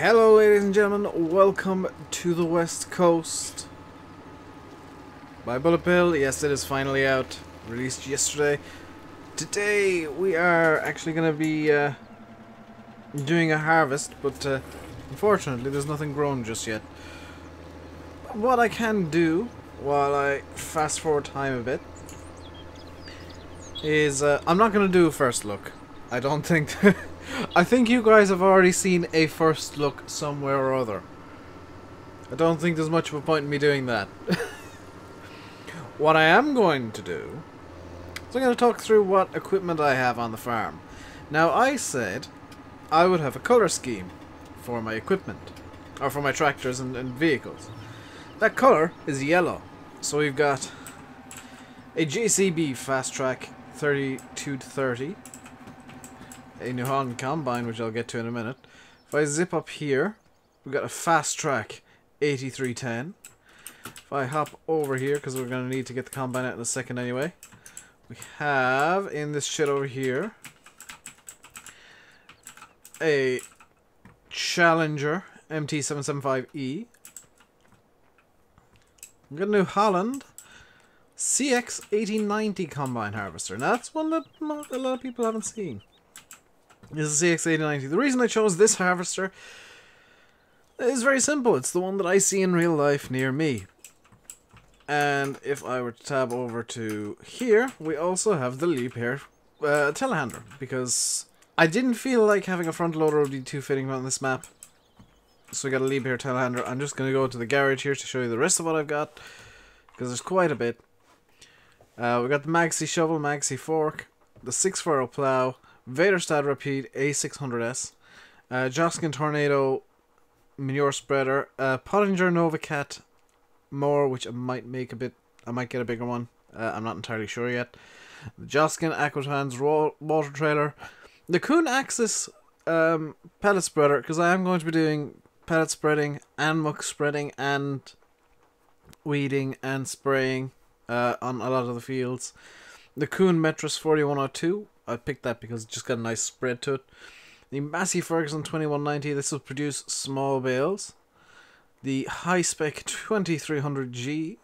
Hello ladies and gentlemen, welcome to the West Coast by BulletBill. Yes, it is finally out, released yesterday. Today we are actually going to be doing a harvest, but unfortunately there's nothing grown just yet. What I can do, while I fast forward time a bit, is I'm not going to do a first look. I don't think... I think you guys have already seen a first look somewhere or other. I don't think there's much of a point in me doing that. What I am going to do is I'm going to talk through what equipment I have on the farm. Now, I said I would have a color scheme for my equipment, or for my tractors and vehicles. That color is yellow. So we've got a JCB Fast Track 32-30. A New Holland Combine, which I'll get to in a minute. If I zip up here, we've got a Fast Track 8310. If I hop over here, because we're going to need to get the Combine out in a second anyway, we have, in this shit over here, a Challenger MT775E. We've got a New Holland CX1890 Combine Harvester. Now that's one that not a lot of people haven't seen. This is the CX1890. The reason I chose this harvester is very simple. It's the one that I see in real life near me. And if I were to tab over to here, we also have the Liebherr telehandler, because I didn't feel like having a front loader would be too fitting on this map. So we got a Liebherr telehandler. I'm just going to go to the garage here to show you the rest of what I've got, because there's quite a bit. We got the Maxi shovel, Maxi fork, the 6-furrow plow, Vaderstad Rapide A600S, Joskin Tornado manure spreader, Pottinger Novacat mower, which I might make a bit. I might get a bigger one. I'm not entirely sure yet. The Joskin Aquatrans water trailer, the Kuhn Axis pellet spreader, because I am going to be doing pellet spreading and muck spreading and weeding and spraying on a lot of the fields. The Kuhn Metros 4102. I picked that because it just got a nice spread to it. The Massey Ferguson 2190, this will produce small bales. The high spec 2300G,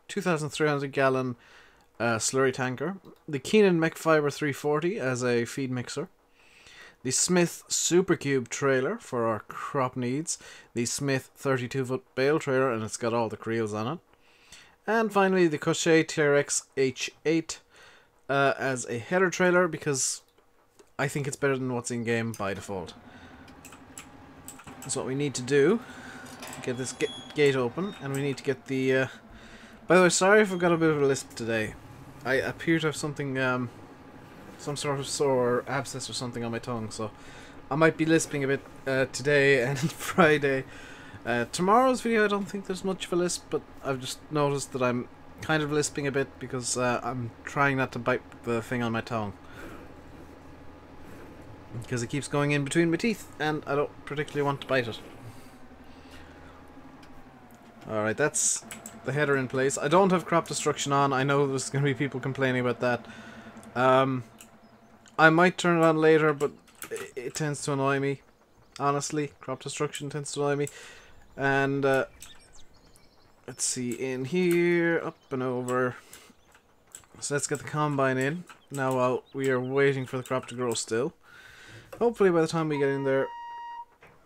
2,300 gallon slurry tanker. The Keenan Mech Fiber 340 as a feed mixer. The Smith Supercube trailer for our crop needs. The Smith 32-foot bale trailer, and it's got all the creels on it. And finally the Cochet TRX H8 as a header trailer, because I think it's better than what's in game by default. That's what we need to do. Get this gate open, and we need to get the... By the way, sorry if I've got a bit of a lisp today. I appear to have something, some sort of sore abscess or something on my tongue, so I might be lisping a bit today and Friday. Tomorrow's video, I don't think there's much of a lisp, but I've just noticed that I'm kind of lisping a bit because I'm trying not to bite the thing on my tongue, because it keeps going in between my teeth and I don't particularly want to bite it. Alright, that's the header in place. I don't have crop destruction on. I know there's going to be people complaining about that. I might turn it on later, but it tends to annoy me. Honestly, crop destruction tends to annoy me. And let's see, in here, up and over. So let's get the combine in. Now while we are waiting for the crop to grow still. Hopefully by the time we get in there,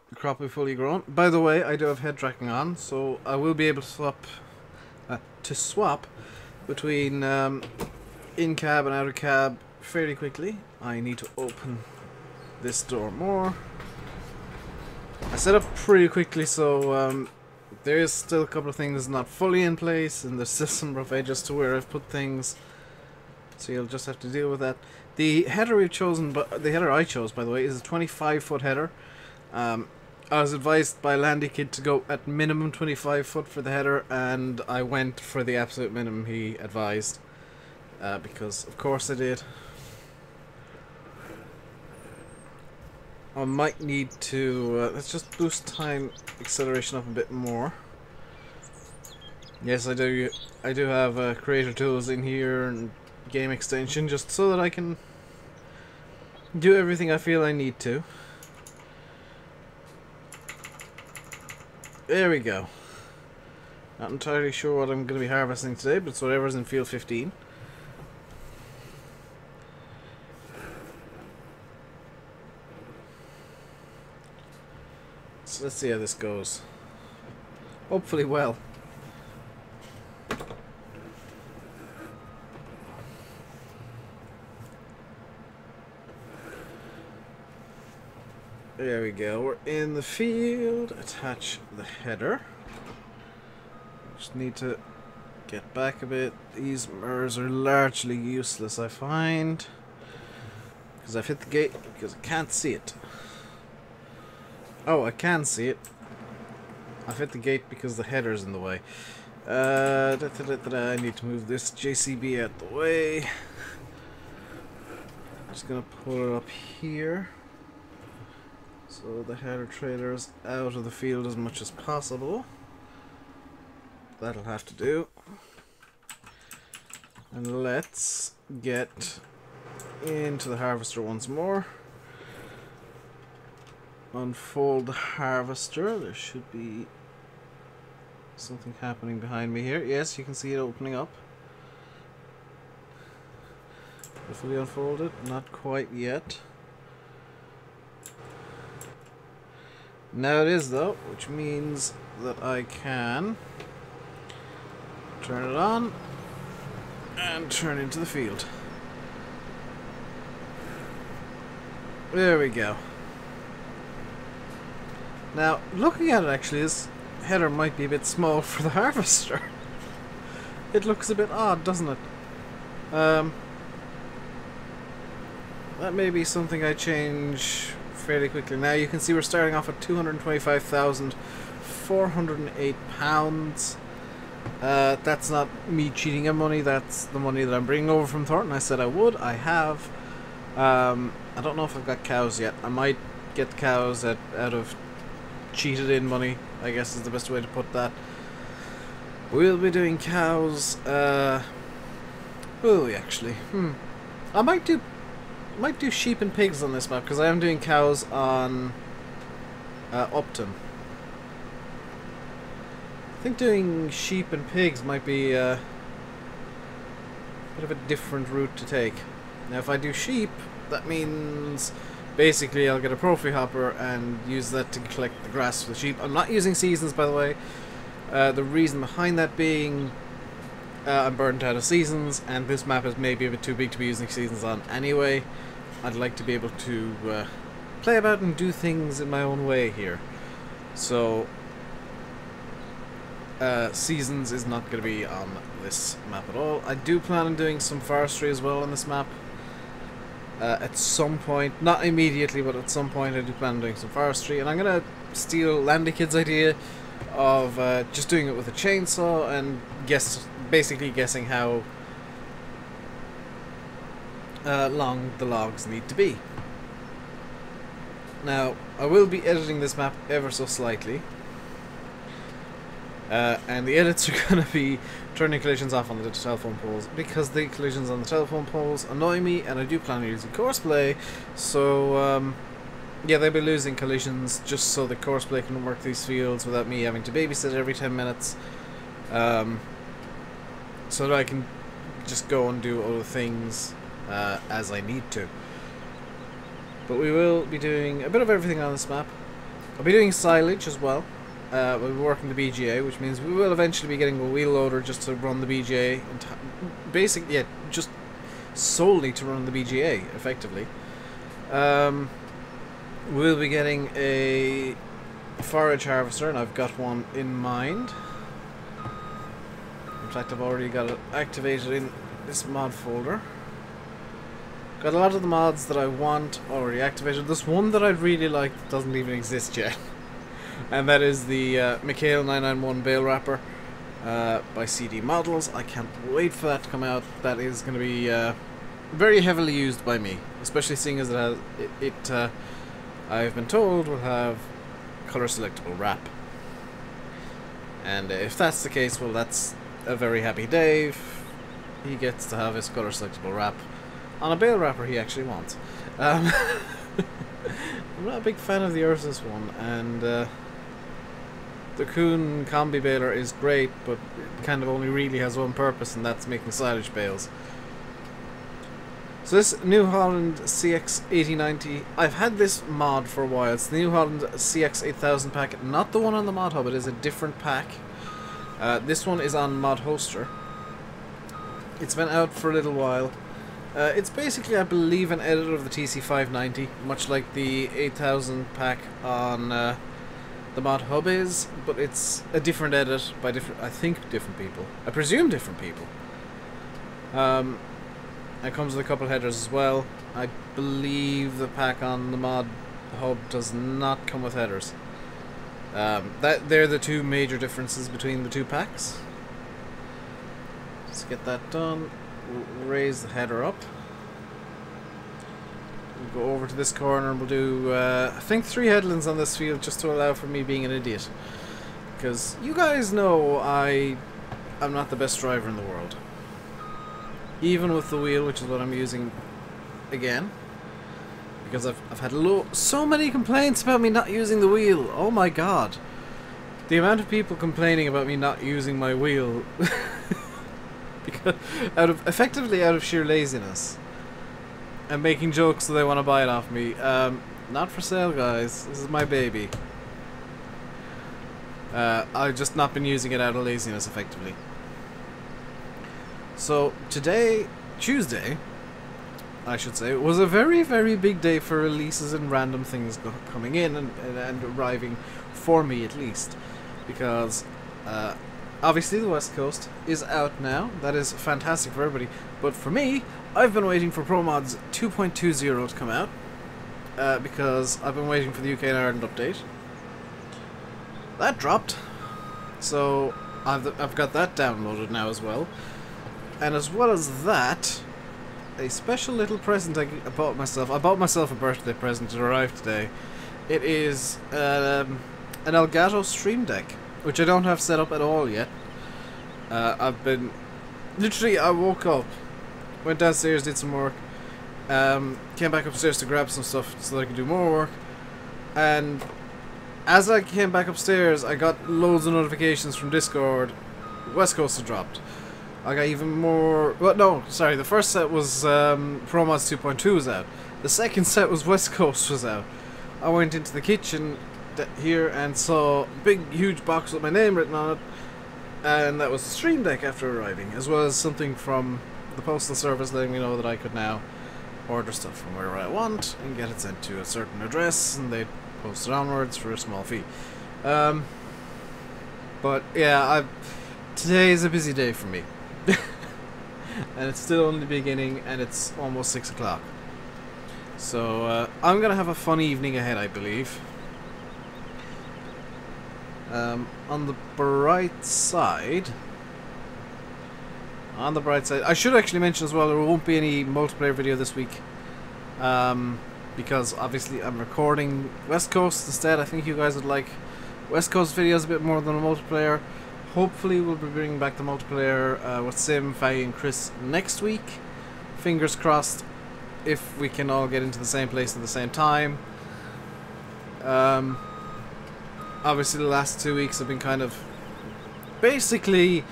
the crop will be fully grown. By the way, I do have head tracking on, so I will be able to swap between in cab and out of cab fairly quickly. I need to open this door more. I set up pretty quickly, so there is still a couple of things not fully in place, and there's still some rough edges to where I've put things, so you'll just have to deal with that. The header we've chosen, but the header I chose, by the way, is a 25-foot header. I was advised by Landy Kid to go at minimum 25 foot for the header, and I went for the absolute minimum he advised, because of course I did. I might need to, let's just boost time acceleration up a bit more. Yes, I do have creator tools in here and game extension, just so that I can do everything I feel I need to. There we go. Not entirely sure what I'm going to be harvesting today, but it's whatever's in field 15. So let's see how this goes. Hopefully well. There we go. We're in the field. Attach the header. Just need to get back a bit. These mirrors are largely useless, I find. Because I've hit the gate because I can't see it. Oh, I can see it. I've hit the gate because the header's in the way. I need to move this JCB out the way. I'm just gonna pull it up here. So the header trailer is out of the field as much as possible. That'll have to do. And let's get into the harvester once more. Unfold the harvester. There should be something happening behind me here. Yes, you can see it opening up. Fully unfolded. Not quite yet. Now it is though, which means that I can turn it on and turn into the field. There we go. Now, looking at it actually, this header might be a bit small for the harvester. It looks a bit odd, doesn't it? That may be something I change fairly quickly. Now you can see we're starting off at £225,408. That's not me cheating at money, that's the money that I'm bringing over from Thornton. I said I would. I have. I don't know if I've got cows yet. I might get the cows out of cheated in money, I guess is the best way to put that. We'll be doing cows. Will we actually? I might do sheep and pigs on this map because I am doing cows on Upton. I think doing sheep and pigs might be a bit of a different route to take. Now, if I do sheep, that means basically I'll get a prophy hopper and use that to collect the grass for the sheep. I'm not using seasons, by the way. The reason behind that being I'm burnt out of seasons, and this map is maybe a bit too big to be using seasons on anyway. I'd like to be able to play about and do things in my own way here. So seasons is not going to be on this map at all. I do plan on doing some forestry as well on this map. At some point, not immediately, but at some point I do plan on doing some forestry, and I'm going to steal Landy Kid's idea of just doing it with a chainsaw and basically guessing how long the logs need to be. Now, I will be editing this map ever so slightly, and the edits are going to be turning collisions off on the telephone poles because the collisions on the telephone poles annoy me, and I do plan on using courseplay, so yeah, they'll be losing collisions just so the courseplay can work these fields without me having to babysit every 10 minutes, so that I can just go and do other things as I need to. But we will be doing a bit of everything on this map. I'll be doing silage as well. We'll be working the BGA, which means we will eventually be getting a wheel loader just to run the BGA. Basically, yeah, just solely to run the BGA, effectively. We'll be getting a forage harvester, and I've got one in mind. In fact, I've already got it activated in this mod folder. Got a lot of the mods that I want already activated. There's one that I'd really like that doesn't even exist yet. And that is the Mikhail 991 Bale Wrapper by CD Models. I can't wait for that to come out. That is going to be very heavily used by me, especially seeing as it has I've been told will have color selectable wrap. And if that's the case, well, that's a very happy Dave. He gets to have his color selectable wrap on a bale wrapper he actually wants. I'm not a big fan of the Ursus one, and the Kuhn combi baler is great, but it kind of only really has one purpose, and that's making silage bales. So this New Holland CX8090, I've had this mod for a while. It's the New Holland CX8000 pack, not the one on the mod hub, it is a different pack. This one is on Mod Hoster. It's been out for a little while. It's basically, I believe, an editor of the TC590, much like the 8000 pack on the Mod Hub is, but it's a different edit by different, I think, different people. I presume different people. It comes with a couple headers as well. I believe the pack on the Mod Hub does not come with headers. They're the two major differences between the two packs. Let's get that done. We'll raise the header up. We'll go over to this corner and we'll do, I think, 3 headlands on this field just to allow for me being an idiot. Because you guys know I'm not the best driver in the world. Even with the wheel, which is what I'm using again. Because I've had so many complaints about me not using the wheel. Oh my god. The amount of people complaining about me not using my wheel. Because effectively out of sheer laziness. And making jokes so they want to buy it off me. Not for sale, guys. This is my baby. I've just not been using it out of laziness, effectively. So today, Tuesday, I should say, was a very, very big day for releases and random things coming in and arriving for me, at least. Because obviously the West Coast is out now. That is fantastic for everybody. But for me, I've been waiting for ProMods 2.20 to come out. Because I've been waiting for the UK and Ireland update. That dropped. So I've got that downloaded now as well. And as well as that, a special little present I bought myself. I bought myself a birthday present. It arrived today. It is an Elgato Stream Deck, which I don't have set up at all yet. I've been... Literally, I woke up, went downstairs, did some work, came back upstairs to grab some stuff so that I could do more work, and as I came back upstairs, I got loads of notifications from Discord. West Coast had dropped. I got even more... Well, no, sorry, the first set was ProMods 2.2 was out. The second set was West Coast was out. I went into the kitchen here and saw a big, huge box with my name written on it, and that was the Stream Deck after arriving, as well as something from the postal service letting me know that I could now order stuff from wherever I want and get it sent to a certain address, and they'd post it onwards for a small fee. But yeah, today is a busy day for me. And it's still only the beginning, and it's almost 6 o'clock. So I'm gonna have a fun evening ahead, I believe. On the bright side, I should actually mention as well, there won't be any multiplayer video this week. Because obviously I'm recording West Coast instead. I think you guys would like West Coast videos a bit more than a multiplayer. Hopefully we'll be bringing back the multiplayer with Sim, Faye and Chris next week. Fingers crossed if we can all get into the same place at the same time. Obviously the last 2 weeks have been kind of... Basically,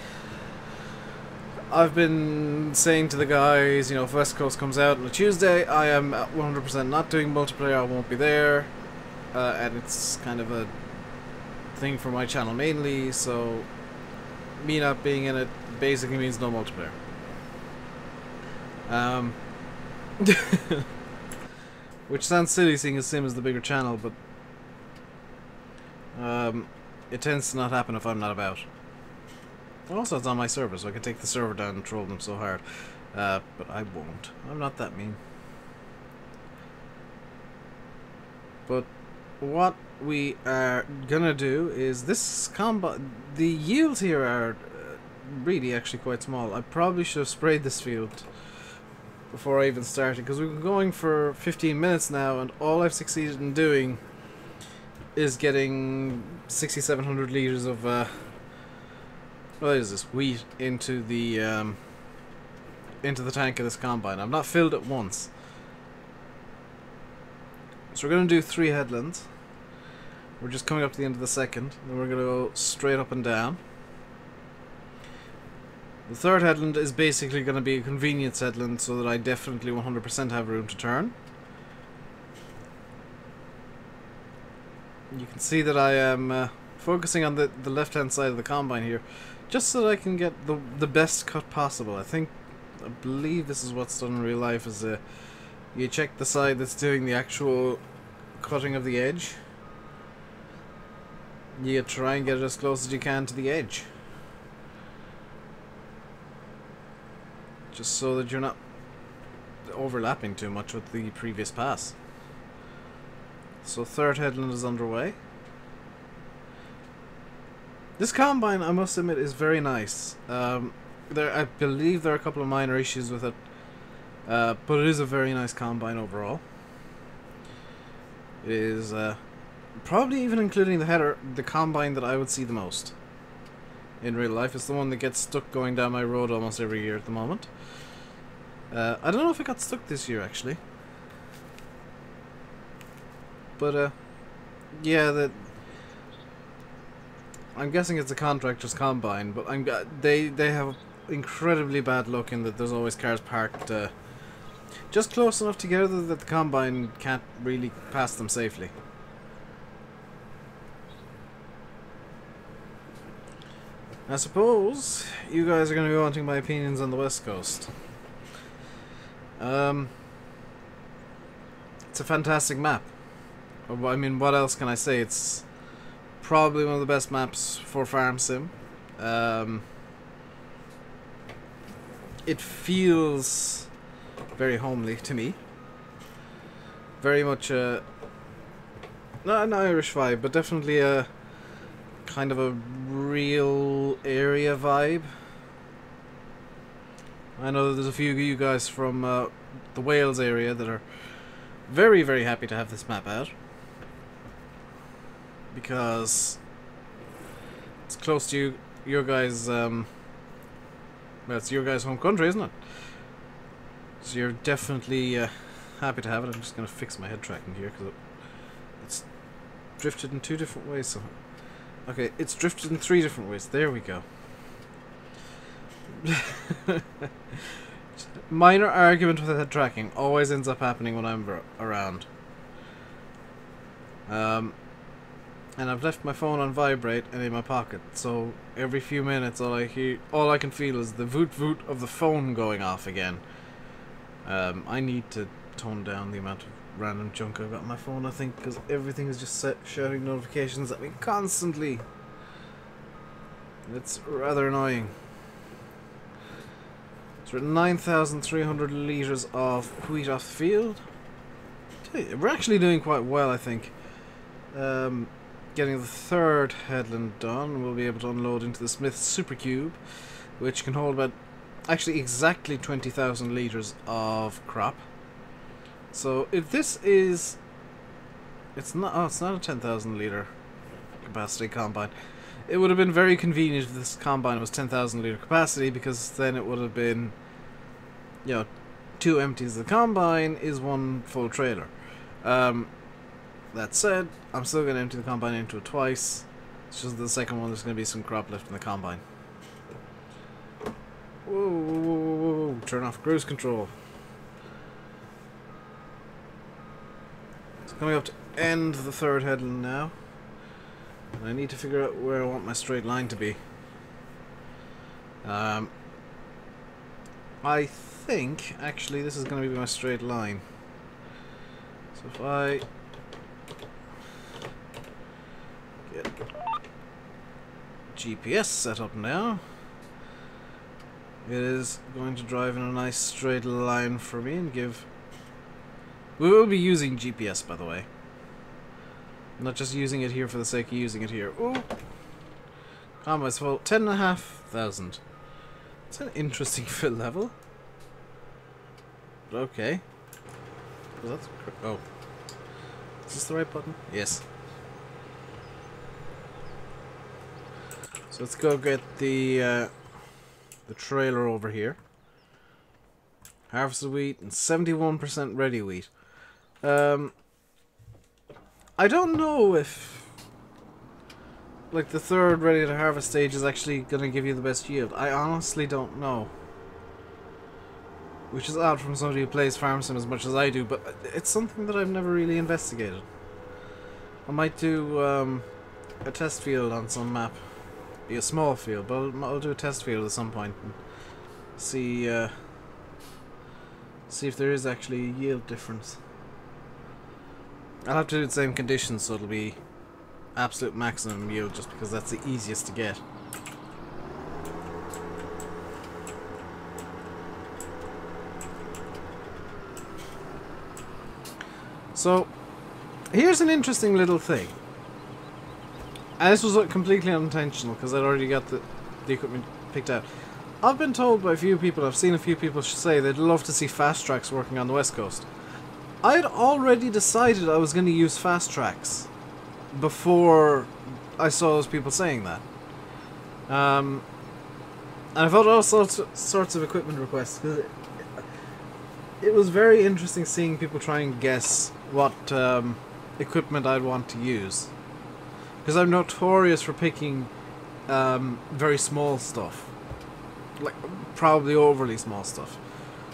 I've been saying to the guys, you know, if West Coast comes out on a Tuesday, I am 100% not doing multiplayer, I won't be there. And it's kind of a thing for my channel mainly, so me not being in it basically means no multiplayer. Which sounds silly seeing as Sim is the bigger channel, but it tends to not happen if I'm not about. Also, it's on my server, so I can take the server down and troll them so hard. But I won't. I'm not that mean. But what we are gonna do is this combo. The yields here are really actually quite small. I probably should have sprayed this field before I even started, because we've been going for 15 minutes now, and all I've succeeded in doing is getting 6,700 liters of what is this, wheat into the tank of this combine. I've not filled it once. So we're going to do 3 headlands. We're just coming up to the end of the second. Then we're going to go straight up and down. The third headland is basically going to be a convenience headland so that I definitely 100% have room to turn. You can see that I am focusing on the left-hand side of the combine here, just so that I can get the best cut possible. I believe this is what's done in real life, is you check the side that's doing the actual cutting of the edge. You try and get it as close as you can to the edge. Just so that you're not overlapping too much with the previous pass. So third headland is underway. This combine, I must admit, is very nice. I believe there are a couple of minor issues with it, but it is a very nice combine overall. It is probably, even including the header, the combine that I would see the most in real life. It's the one that gets stuck going down my road almost every year at the moment. I don't know if it got stuck this year actually, but yeah, I'm guessing it's a contractor's combine, but they have incredibly bad luck in that there's always cars parked just close enough together that the combine can't really pass them safely. I suppose you guys are going to be wanting my opinions on the West Coast. It's a fantastic map. I mean, what else can I say? It's probably one of the best maps for Farm Sim. It feels very homely to me. Very much not an Irish vibe, but definitely a kind of a real area vibe. I know there's a few of you guys from the Wales area that are very, very happy to have this map out, because it's close to your guys' well, it's your guys' home country, isn't it? So you're definitely happy to have it. I'm just going to fix my head tracking here because it's drifted in 2 different ways. So, okay, it's drifted in 3 different ways. There we go. Minor argument with head tracking always ends up happening when I'm around. And I've left my phone on vibrate and in my pocket, so every few minutes all I can feel is the voot voot of the phone going off again. I need to tone down the amount of random junk I've got on my phone, I think, because everything is just shouting notifications at me constantly. It's rather annoying. So we're at 9,300 litres of wheat off the field. We're actually doing quite well, I think. Getting the third headland done, we'll be able to unload into the Smith Supercube, which can hold about actually exactly 20,000 litres of crop. So if this is, it's not a 10,000 litre capacity combine. It would have been very convenient if this combine was 10,000 litre capacity, because then it would have been, you know, 2 empties of the combine is 1 full trailer. That said, I'm still going to empty the combine into it twice. It's just the second one there's going to be some crop left in the combine. Whoa, whoa, whoa, whoa, whoa. Turn off cruise control. It's coming up to end the third headland now. And I need to figure out where I want my straight line to be. I think, actually, this is going to be my straight line. So if I get GPS set up now, it is going to drive in a nice straight line for me and give... We will be using GPS, by the way. Not just using it here for the sake of using it here. Ooh! Combo's full. 10,500. It's an interesting fill level. But okay. Was that... Oh. Is this the right button? Yes. So let's go get the trailer over here. Harvested wheat and 71% ready wheat. I don't know if like the third ready to harvest stage is actually going to give you the best yield? I honestly don't know. Which is odd from somebody who plays farm sim as much as I do, but it's something that I've never really investigated. I might do a test field on some map. Be a small field, but I'll do a test field at some point and see see if there is actually a yield difference. I'll have to do the same conditions, so it'll be absolute maximum yield, just because that's the easiest to get. So, here's an interesting little thing. And this was completely unintentional, because I'd already got the equipment picked out. I've been told by a few people, I've seen a few people say they'd love to see fast tracks working on the West Coast. I'd already decided I was going to use fast tracks before I saw those people saying that. And I've had all sorts of equipment requests, because it was very interesting seeing people try and guess what equipment I'd want to use. Because I'm notorious for picking very small stuff. Like, probably overly small stuff.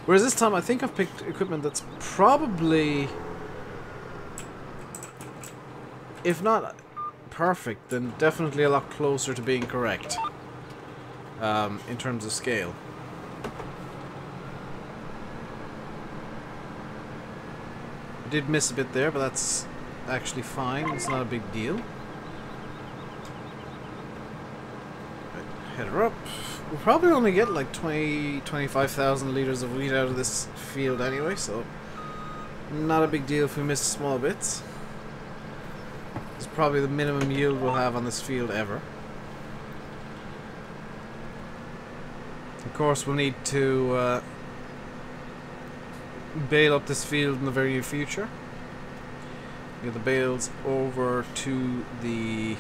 Whereas this time I think I've picked equipment that's probably, if not perfect, then definitely a lot closer to being correct in terms of scale. I did miss a bit there, but that's actually fine. It's not a big deal. Head her up. We'll probably only get like 25,000 litres of wheat out of this field anyway, so not a big deal if we miss small bits. It's probably the minimum yield we'll have on this field ever. Of course, we'll need to bale up this field in the very near future. Get the bales over to the...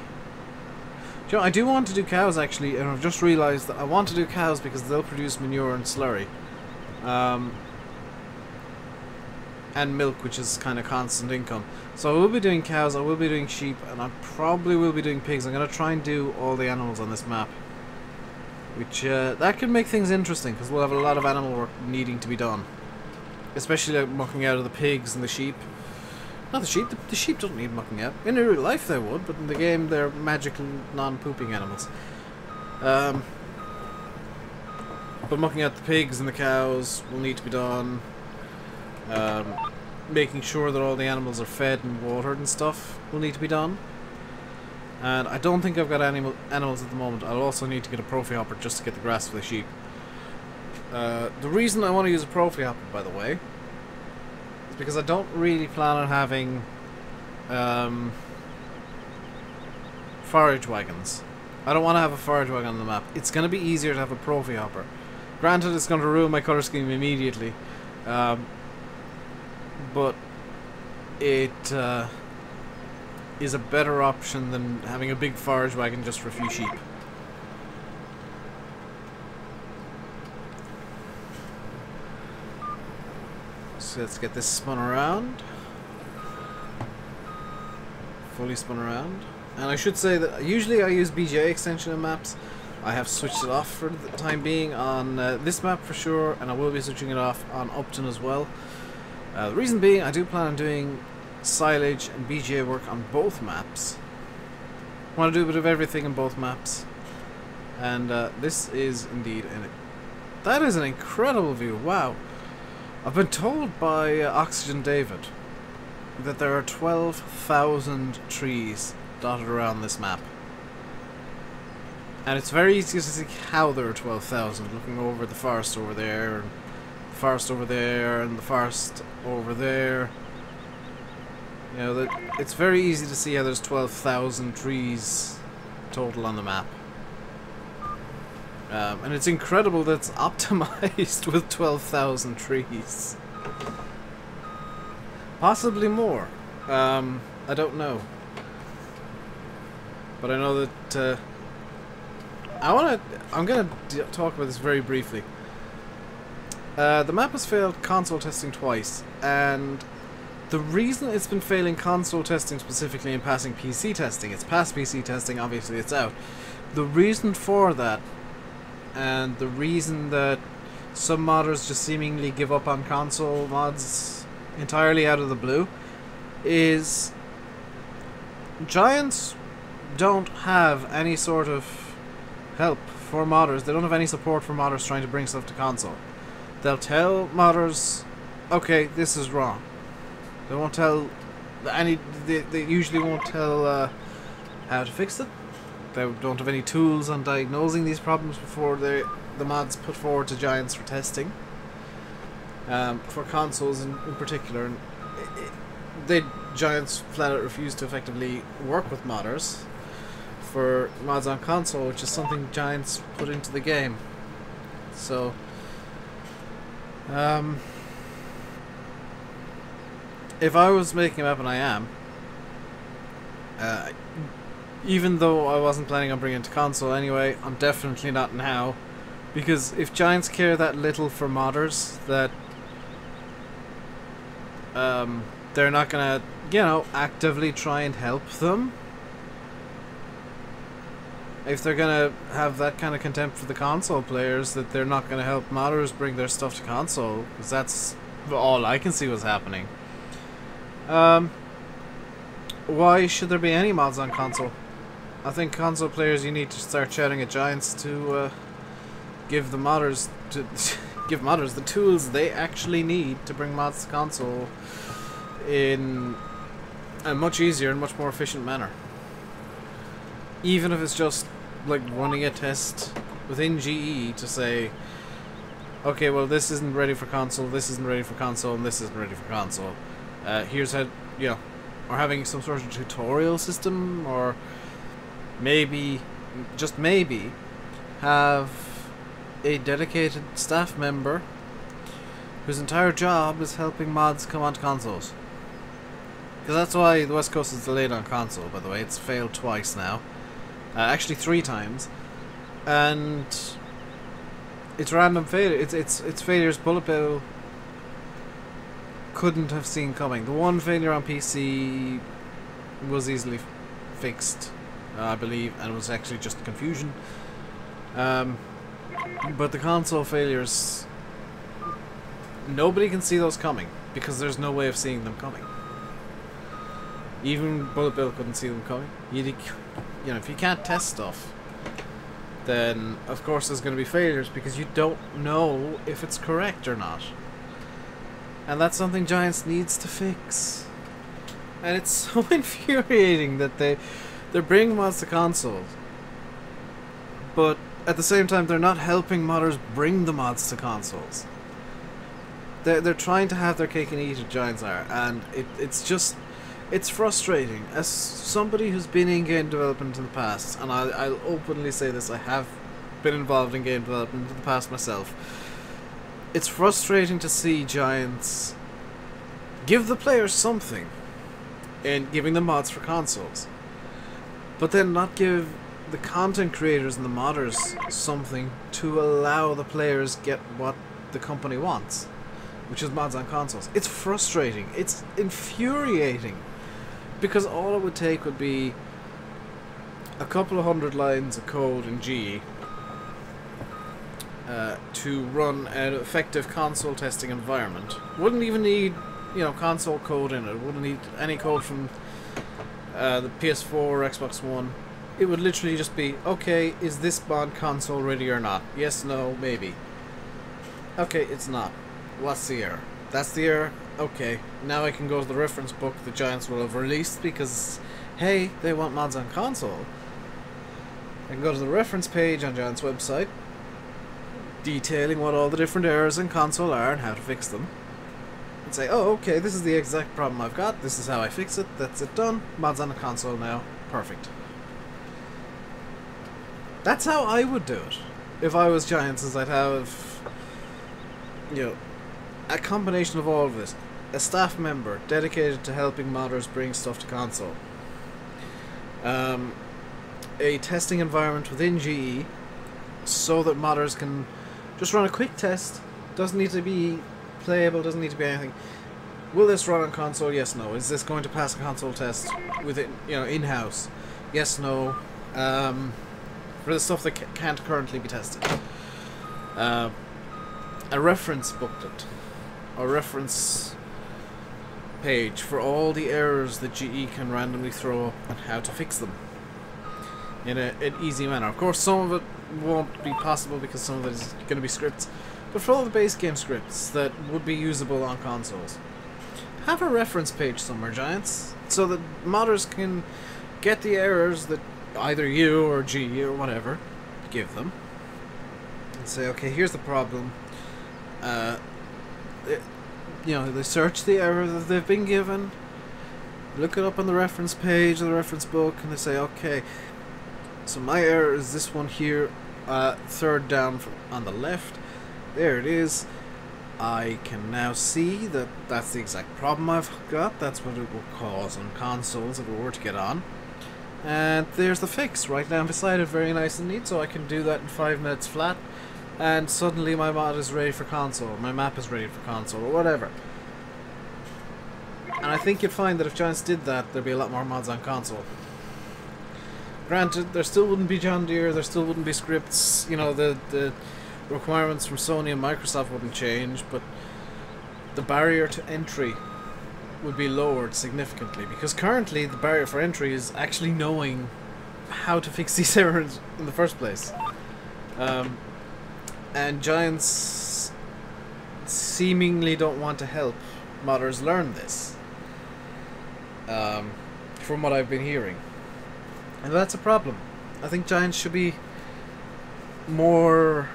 Do you know, I do want to do cows actually, and I've just realised that I want to do cows because they'll produce manure and slurry. And milk, which is kind of constant income. So I will be doing cows, I will be doing sheep, and I probably will be doing pigs. I'm going to try and do all the animals on this map. Which, that could make things interesting, because we'll have a lot of animal work needing to be done. Especially like mucking out of the pigs and the sheep. Not the sheep. The sheep don't need mucking out. In real life they would, but in the game they're magical, non-pooping animals. But mucking out the pigs and the cows will need to be done. Making sure that all the animals are fed and watered and stuff will need to be done. And I don't think I've got animals at the moment. I'll also need to get a prophy hopper just to get the grass for the sheep. The reason I want to use a prophy hopper, by the way, because I don't really plan on having forage wagons. I don't want to have a forage wagon on the map. It's going to be easier to have a prophy hopper. Granted, it's going to ruin my colour scheme immediately, but it is a better option than having a big forage wagon just for a few sheep. So let's get this spun around. Fully spun around. And I should say that usually I use BGA extension in maps. I have switched it off for the time being on this map for sure, and I will be switching it off on Upton as well. The reason being, I do plan on doing silage and BGA work on both maps. I want to do a bit of everything in both maps. And this is indeed that is an incredible view. Wow. I've been told by Oxygen David that there are 12,000 trees dotted around this map. And it's very easy to see how there are 12,000, looking over the forest over there, and the forest over there, and the forest over there. You know, it's very easy to see how there's 12,000 trees total on the map. And it's incredible that it's optimized with 12,000 trees. Possibly more. I don't know. But I know that I'm gonna talk about this very briefly. The map has failed console testing twice, and The reason it's been failing console testing specifically and passing PC testing, it's past PC testing, obviously it's out. The reason for that, and the reason that some modders just seemingly give up on console mods entirely out of the blue, is Giants don't have any sort of help for modders. They don't have any support for modders trying to bring stuff to console. They'll tell modders, okay, this is wrong. They won't tell any. They usually won't tell how to fix it. They don't have any tools on diagnosing these problems before the mods put forward to Giants for testing. For consoles in particular, and Giants flat out refuse to effectively work with modders for mods on console, which is something Giants put into the game. So, if I was making a map, and I am, even though I wasn't planning on bringing it to console anyway, I'm definitely not now, because if Giants care that little for modders, that they're not gonna, you know, actively try and help them. If they're gonna have that kind of contempt for the console players, that they're not gonna help modders bring their stuff to console, because that's all I can see was happening. Why should there be any mods on console? I think console players, you need to start shouting at Giants to give the modders the tools they actually need to bring mods to console in a much easier and much more efficient manner. Even if it's just like running a test within GE to say, okay, well, this isn't ready for console, this isn't ready for console, and this isn't ready for console. Here's how, you know, or having some sort of tutorial system, or maybe, just maybe, have a dedicated staff member whose entire job is helping mods come onto consoles. Because that's why the West Coast is delayed on console, by the way. It's failed twice now. Actually 3 times. And it's random failure. It's failures BulletBill couldn't have seen coming. The one failure on PC was easily fixed, I believe, and it was actually just confusion. But the console failures, nobody can see those coming, because there's no way of seeing them coming. Even BulletBill couldn't see them coming. You know, if you can't test stuff, then of course there's going to be failures, because you don't know if it's correct or not. And that's something Giants needs to fix. And it's so infuriating that they're bringing mods to consoles, but at the same time they're not helping modders bring the mods to consoles. They're trying to have their cake and eat it, Giants are, and it's frustrating. As somebody who's been in game development in the past, and I'll openly say this, I have been involved in game development in the past myself. It's frustrating to see Giants give the players something in giving them mods for consoles, but then not give the content creators and the modders something to allow the players get what the company wants, which is mods on consoles. It's frustrating. It's infuriating, because all it would take would be a couple of 100 lines of code in GE to run an effective console testing environment. Wouldn't even need, you know, console code in it. Wouldn't need any code from the PS4 or Xbox One. It would literally just be, okay, is this mod console ready or not? Yes, no, maybe. Okay, it's not. What's the error? That's the error. Okay, now I can go to the reference book the Giants will have released, because, hey, they want mods on console. I can go to the reference page on Giants' website, detailing what all the different errors in console are and how to fix them, and say, oh, okay, this is the exact problem I've got, this is how I fix it, that's it done, mods on the console now, perfect. That's how I would do it. If I was Giants, is I'd have, you know, a combination of all of this. A staff member dedicated to helping modders bring stuff to console. A testing environment within GE, so that modders can just run a quick test. Doesn't need to be playable, doesn't need to be anything. Will this run on console? Yes, no. Is this going to pass a console test with it, in-house? Yes, no. For the stuff that can't currently be tested. A reference booklet. A reference page for all the errors that GE can randomly throw up and how to fix them in an easy manner. Of course, some of it won't be possible because some of it is going to be scripts, but for all the base game scripts that would be usable on consoles, have a reference page somewhere, Giants, so that modders can get the errors that either you or GE or whatever give them and say, okay, here's the problem. They search the error that they've been given, look it up on the reference page or the reference book, and they say, okay, so my error is this one here, third down on the left. There it is. I can now see that that's the exact problem I've got. That's what it will cause on consoles if it were to get on. And there's the fix right down beside it, very nice and neat, so I can do that in 5 minutes flat. And suddenly my mod is ready for console, my map is ready for console, or whatever. And I think you'd find that if Giants did that, there'd be a lot more mods on console. Granted, there still wouldn't be John Deere, there still wouldn't be scripts, the requirements from Sony and Microsoft wouldn't change, but the barrier to entry would be lowered significantly, because currently the barrier for entry is actually knowing how to fix these errors in the first place. And Giants seemingly don't want to help modders learn this, from what I've been hearing. And that's a problem. I think Giants should be more,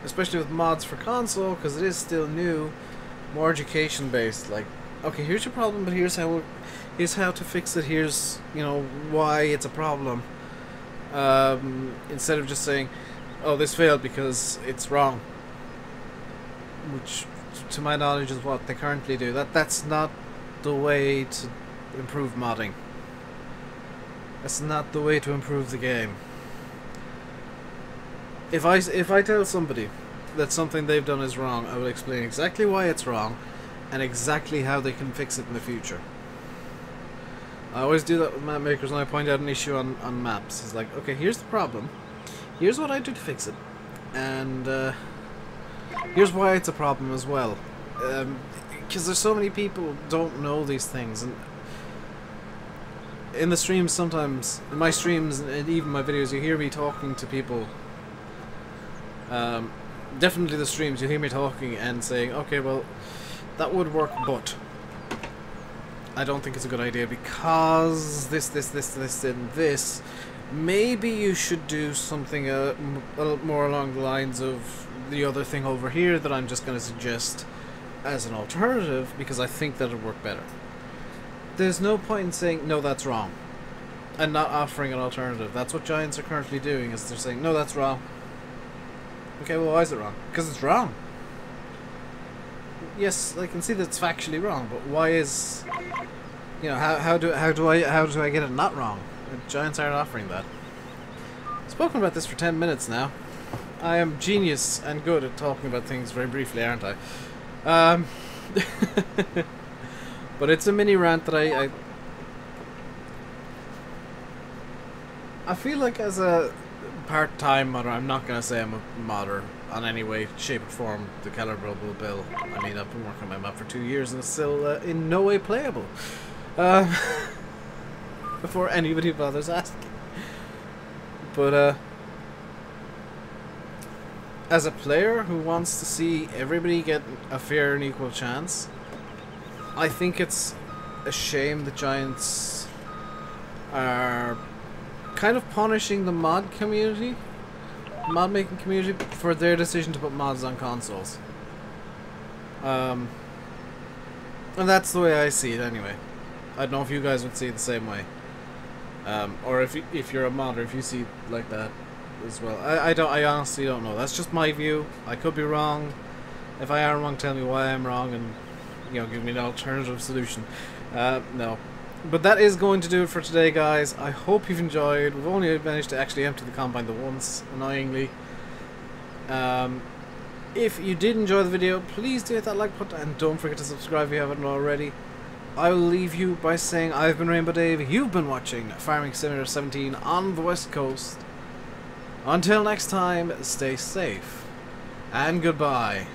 especially with mods for console, because it is still new, more education based. Like, okay, here's your problem, but here's how to fix it. Here's why it's a problem. Instead of just saying, oh, this failed because it's wrong, which to my knowledge is what they currently do. That's not the way to improve modding. That's not the way to improve the game. If I tell somebody that something they've done is wrong, I will explain exactly why it's wrong and exactly how they can fix it in the future. I always do that with map makers when I point out an issue on maps. It's like, okay, here's the problem, here's what I do to fix it, and here's why it's a problem as well. Because there's so many people who don't know these things, and in the streams sometimes, in my streams and even my videos, you hear me talking to people. Definitely the streams, you hear me talking and saying, okay, well, that would work, but I don't think it's a good idea because this, and this. Maybe you should do something a little more along the lines of the other thing over here that I'm just going to suggest as an alternative because I think that would work better. There's no point in saying, no, that's wrong, and not offering an alternative. That's what Giants are currently doing, is they're saying, no, that's wrong. Okay, well, why is it wrong? Because it's wrong. Yes, I can see that it's factually wrong, but why is, how do I get it not wrong? The Giants aren't offering that. I've spoken about this for 10 minutes now. I am genius and good at talking about things very briefly, aren't I? But it's a mini rant that I feel like as a part-time modder, I'm not going to say I'm a modder on any way, shape or form, the caliber of BulletBill. I mean, I've been working on my map for 2 years and it's still in no way playable. Before anybody bothers asking. But as a player who wants to see everybody get a fair and equal chance, I think it's a shame that Giants are kind of punishing the mod community, mod making community, for their decision to put mods on consoles. And that's the way I see it anyway. I don't know if you guys would see it the same way. Or if you're a modder, if you see it like that as well. I honestly don't know. That's just my view. I could be wrong. If I am wrong, tell me why I'm wrong and give me an alternative solution. No. But that is going to do it for today, guys. I hope you've enjoyed. We've only managed to actually empty the combine the once, annoyingly. If you did enjoy the video, please do hit that like button and don't forget to subscribe if you haven't already. I will leave you by saying I've been RainbowDave. You've been watching Farming Simulator 17 on the West Coast. Until next time, stay safe and goodbye.